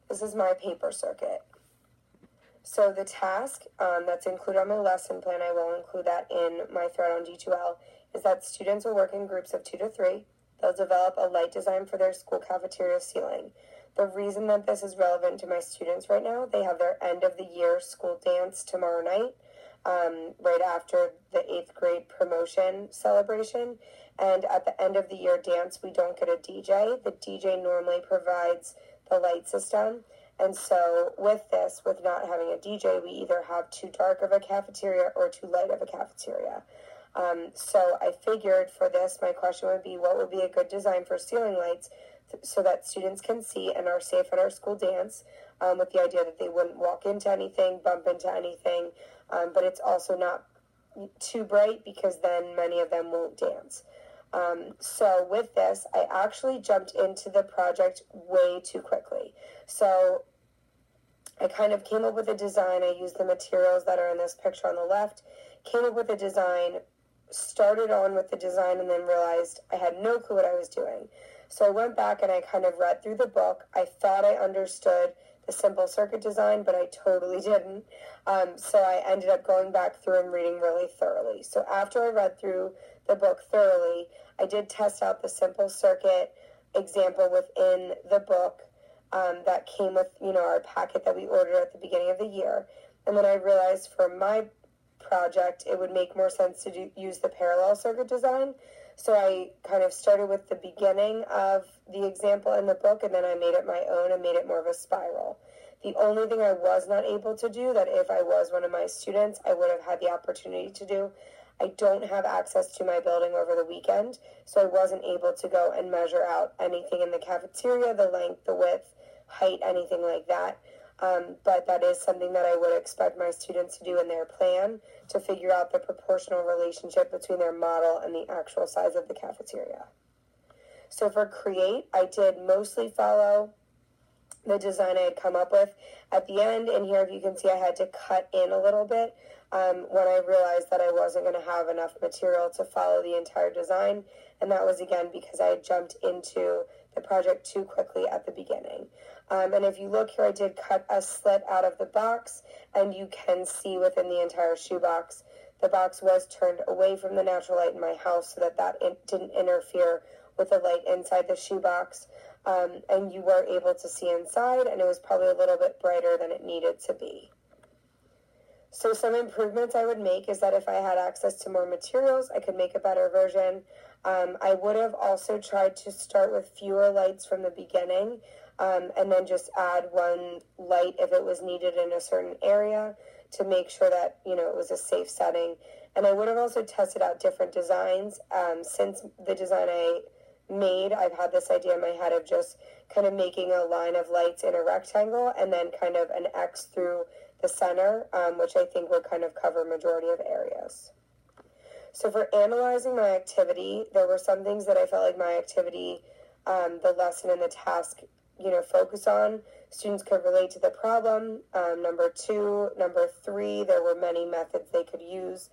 This is my paper circuit. So the task that's included on my lesson plan, I will include that in my thread on D2L, is that students will work in groups of 2 to 3. They'll develop a light design for their school cafeteria ceiling. The reason that this is relevant to my students right now, they have their end of the year school dance tomorrow night, right after the 8th grade promotion celebration. And at the end of the year dance, we don't get a DJ. The DJ normally provides the light system. And so with this, with not having a DJ, we either have too dark of a cafeteria or too light of a cafeteria. So I figured for this, my question would be, what would be a good design for ceiling lights so that students can see and are safe at our school dance, with the idea that they wouldn't walk into anything, bump into anything, but it's also not too bright because then many of them won't dance. So with this, I actually jumped into the project way too quickly. So I kind of came up with a design. I used the materials that are in this picture on the left, came up with a design, started on with the design, and then realized I had no clue what I was doing. So I went back and I kind of read through the book. I thought I understood the simple circuit design, but I totally didn't. So I ended up going back through and reading really thoroughly. So after I read through the book thoroughly, I did test out the simple circuit example within the book that came with, our packet that we ordered at the beginning of the year. And then I realized for my project, it would make more sense to use the parallel circuit design. So I kind of started with the beginning of the example in the book, and then I made it my own and made it more of a spiral. The only thing I was not able to do, that if I was one of my students, I would have had the opportunity to do, I don't have access to my building over the weekend, so I wasn't able to go and measure out anything in the cafeteria, the length, the width, height, anything like that. But that is something that I would expect my students to do in their plan, to figure out the proportional relationship between their model and the actual size of the cafeteria. So for Create, I did mostly follow the design I had come up with. At the end, in here, if you can see, I had to cut in a little bit when I realized that I wasn't going to have enough material to follow the entire design. And that was, again, because I had jumped into the project too quickly at the beginning. And if you look here, I did cut a slit out of the box, and you can see within the entire shoebox, the box was turned away from the natural light in my house so that didn't interfere with the light inside the shoebox. And you were able to see inside, and it was probably a little bit brighter than it needed to be. So some improvements I would make is that if I had access to more materials, I could make a better version. I would have also tried to start with fewer lights from the beginning, and then just add one light if it was needed in a certain area to make sure that, it was a safe setting. And I would have also tested out different designs. Since the design I made, I've had this idea in my head of just kind of making a line of lights in a rectangle and then kind of an X through the center, which I think would kind of cover majority of areas. So for analyzing my activity, there were some things that I felt like my activity, the lesson and the task, focus on. Students could relate to the problem. Number 2, number 3, there were many methods they could use.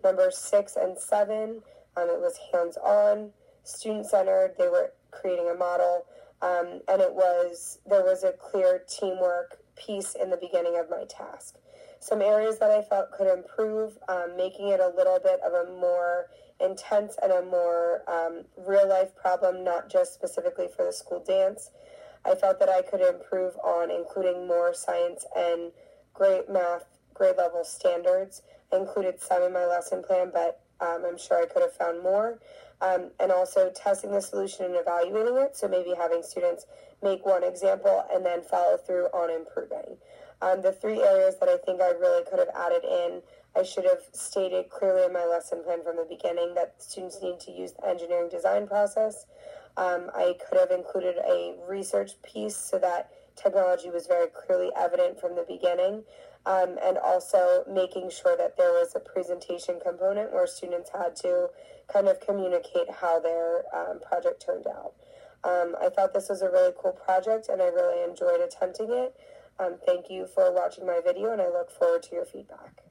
Number 6 and 7, it was hands-on, student-centered. They were creating a model, and there was a clear teamwork piece in the beginning of my task. Some areas that I felt could improve, making it a little bit of a more intense and a more real-life problem, not just specifically for the school dance. I felt that I could improve on including more science and grade level standards. I included some in my lesson plan, but I'm sure I could have found more. And also testing the solution and evaluating it, so maybe having students make one example and then follow through on improving. The 3 areas that I think I really could have added in, I should have stated clearly in my lesson plan from the beginning that students need to use the engineering design process. I could have included a research piece so that technology was very clearly evident from the beginning, and also making sure that there was a presentation component where students had to kind of communicate how their project turned out. I thought this was a really cool project, and I really enjoyed attempting it. Thank you for watching my video, and I look forward to your feedback.